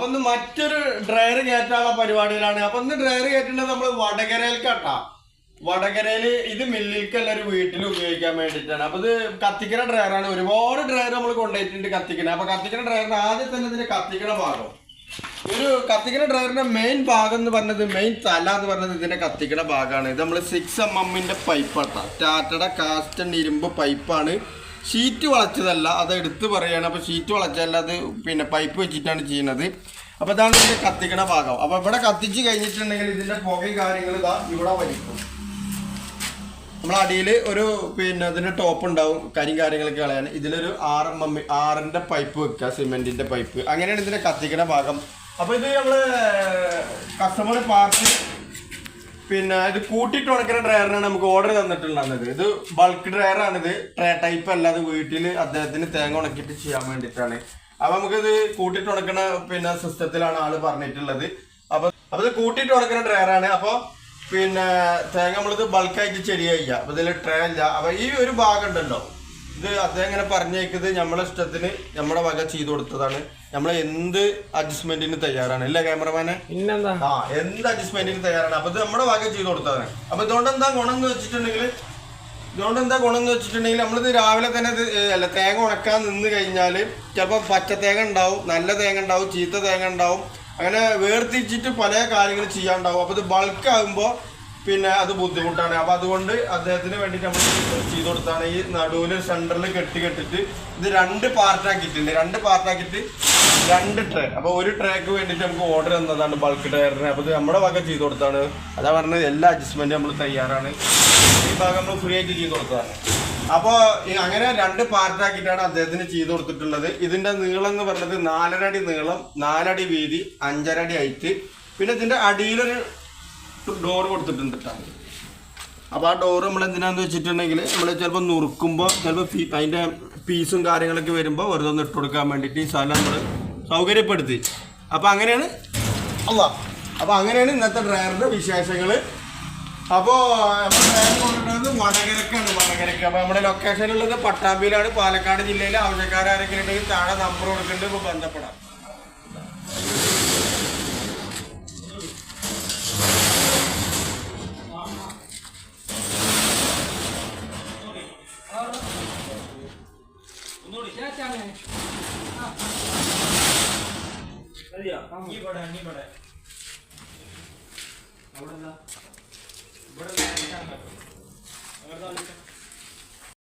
അപ്പൊ ഇന്ന് മറ്റൊരു ഡ്രയർ കയറ്റാനുള്ള പരിപാടിയിലാണ്. അപ്പൊ ഇന്ന് ഡ്രയർ കയറ്റുന്നത് നമ്മൾ വടകരയിൽക്കാട്ടാ. വടകരയില് ഇത് മില്ലിൽക്കല്ല, ഒരു വീട്ടിൽ ഉപയോഗിക്കാൻ വേണ്ടിയിട്ടാണ്. അപ്പൊ ഇത് കത്തിക്കണ ഡ്രയറാണ്. ഒരുപാട് ഡ്രയർ നമ്മൾ കൊണ്ടുപോയിട്ടുണ്ട് കത്തിക്കണ. അപ്പൊ കത്തിക്കണ ഡ്രയറിന് ആദ്യം തന്നെ ഇതിന്റെ കത്തിക്കണ ഭാഗം, ഒരു കത്തിക്കണ ഡ്രയറിന്റെ മെയിൻ ഭാഗം എന്ന് പറഞ്ഞത്, മെയിൻ തല എന്ന് പറഞ്ഞത് ഇതിന്റെ കത്തിക്കണ ഭാഗമാണ്. ഇത് നമ്മൾ 6mm പൈപ്പാട്ടാ. ടാറ്റയുടെ കാസ്റ്റൺ ഇരുമ്പ് പൈപ്പാണ്. ഷീറ്റ് വളച്ചതല്ല, അത് എടുത്ത് പറയുകയാണ്. അപ്പോൾ ഷീറ്റ് വളച്ചല്ല, അത് പിന്നെ പൈപ്പ് വെച്ചിട്ടാണ് ചെയ്യുന്നത്. അപ്പോൾ ഇതാണ് ഇതിൻ്റെ കത്തിക്കണ ഭാഗം. അപ്പോൾ ഇവിടെ കത്തിച്ച് കഴിഞ്ഞിട്ടുണ്ടെങ്കിൽ ഇതിൻ്റെ പുകയും കാര്യങ്ങൾ ഇതാ ഇവിടെ വലിക്കും. നമ്മളെ അടിയിൽ ഒരു പിന്നെ ഇതിൻ്റെ ടോപ്പ് ഉണ്ടാവും, കരിയും കാര്യങ്ങളൊക്കെ കളയാൻ. ഇതിലൊരു 6mm പൈപ്പ് വെക്കുക, സിമെൻറ്റിൻ്റെ പൈപ്പ്. അങ്ങനെയാണ് ഇതിൻ്റെ കത്തിക്കണ ഭാഗം. അപ്പോൾ ഇത് നമ്മൾ കസ്റ്റമർ പാർട്ടി പിന്നെ ഇത് കൂട്ടിയിട്ട് ഉണക്കുന്ന ഡ്രയറിനാണ് നമുക്ക് ഓർഡർ തന്നിട്ടുള്ളത്. ഇത് ബൾക്ക് ഡ്രയറാണിത്, ട്രേ ടൈപ്പ് അല്ല. അത് വീട്ടിൽ അദ്ദേഹത്തിന് തേങ്ങ ഉണക്കിയിട്ട് ചെയ്യാൻ വേണ്ടിയിട്ടാണ്. അപ്പോൾ നമുക്കിത് കൂട്ടിയിട്ട് ഉണക്കുന്ന പിന്നെ സിസ്റ്റത്തിലാണ് ആള് പറഞ്ഞിട്ടുള്ളത്. അപ്പോൾ ഇത് കൂട്ടിയിട്ട് ഉണക്കുന്ന ഡ്രയറാണ്. അപ്പോൾ പിന്നെ തേങ്ങ നമ്മളിത് ബൾക്കായിട്ട് ചെറിയ. അപ്പോൾ ഇതിൽ ട്രേ ഇല്ല. അപ്പോൾ ഈ ഒരു ഭാഗം ഉണ്ടല്ലോ, ഇത് അദ്ദേഹം ഇങ്ങനെ പറഞ്ഞേക്കുന്നത് നമ്മളെ ഇഷ്ടത്തിന് നമ്മുടെ വക ചെയ്തു കൊടുത്തതാണ്. നമ്മൾ എന്ത് അഡ്ജസ്റ്റ്മെന്റിന് തയ്യാറാണ്, അല്ലേ ക്യാമറമാനെ? പിന്നെന്താ, എന്ത് അഡ്ജസ്റ്റ്മെന്റിന് തയ്യാറാണ്. അപ്പൊ ഇത് നമ്മുടെ വക ചെയ്തു കൊടുത്തതാണ്. അപ്പൊ ഇതുകൊണ്ട് എന്താ ഗുണം എന്ന് വെച്ചിട്ടുണ്ടെങ്കിൽ, നമ്മളിത് രാവിലെ തന്നെ അല്ല തേങ്ങ ഉണക്കാൻ നിന്ന് കഴിഞ്ഞാൽ ചിലപ്പോൾ പച്ച തേങ്ങ ഉണ്ടാവും, നല്ല തേങ്ങ ഉണ്ടാവും, ചീത്ത തേങ്ങ ഉണ്ടാവും. അങ്ങനെ വേർതിരിച്ചിട്ട് പല കാര്യങ്ങൾ ചെയ്യാനുണ്ടാവും. അപ്പോൾ ഇത് ബൾക്ക് ആകുമ്പോൾ പിന്നെ അത് ബുദ്ധിമുട്ടാണ്. അപ്പോൾ അതുകൊണ്ട് അദ്ദേഹത്തിന് വേണ്ടിയിട്ട് നമ്മൾ ചെയ്തു കൊടുത്താണ്. ഈ നടുവിൽ സെൻറ്ററിൽ കെട്ടിട്ട് ഇത് 2 പാർട്ടാക്കിയിട്ടുണ്ട്. 2 പാർട്ടാക്കിയിട്ട് 2 ട്രേ. അപ്പോൾ ഒരു ട്രേക്ക് വേണ്ടിയിട്ട് നമുക്ക് ഓർഡർ തന്നതാണ് ബൾക്ക് ടയറിന്. അപ്പോൾ ഇത് നമ്മുടെ വക ചെയ്തു കൊടുത്താണ്. അതാ പറഞ്ഞത്, എല്ലാ അഡ്ജസ്റ്റ്മെൻറ്റും നമ്മൾ തയ്യാറാണ്. ഈ ഭാഗം നമ്മൾ ഫ്രീ ആയിട്ട് ചെയ്ത് കൊടുത്തതാണ്. അപ്പോൾ അങ്ങനെ 2 പാർട്ടാക്കിയിട്ടാണ് അദ്ദേഹത്തിന് ചെയ്ത് കൊടുത്തിട്ടുള്ളത്. ഇതിൻ്റെ നീളം എന്ന് പറഞ്ഞത് 4.5 അടി നീളം, 4 അടി വീതി, 5.5 അടി ഹൈറ്റ്. പിന്നെ ഇതിൻ്റെ അടിയിലൊരു ഡോർ കൊടുത്തിട്ടുണ്ട് കേട്ടോ. അപ്പോൾ ആ ഡോർ നമ്മൾ എന്തിനാന്ന് വെച്ചിട്ടുണ്ടെങ്കിൽ, നമ്മൾ ചിലപ്പോൾ നുറുക്കുമ്പോൾ ചിലപ്പോൾ അതിൻ്റെ പീസും കാര്യങ്ങളൊക്കെ വരുമ്പോൾ വെറുതെ ഒന്ന് ഇട്ട് കൊടുക്കാൻ വേണ്ടിയിട്ട് ഈ സ്ഥലം നമ്മൾ സൗകര്യപ്പെടുത്തി. അപ്പോൾ അങ്ങനെയാണ് ഇന്നത്തെ ഡ്രയറിൻ്റെ വിശേഷങ്ങൾ. അപ്പോൾ നമ്മൾ ഡ്രയർ കൊണ്ടുവരുന്നത് വടകരക്കാണ്. അപ്പോൾ നമ്മുടെ ലൊക്കേഷനുള്ളത് പട്ടാമ്പിയിലാണ്, പാലക്കാട് ജില്ലയിൽ. ആവശ്യക്കാരെങ്കിലും ഉണ്ടെങ്കിൽ താഴെ നമ്പർ കൊടുക്കുന്നുണ്ട്, ഇപ്പോൾ ബന്ധപ്പെടാം. ഇവിടെ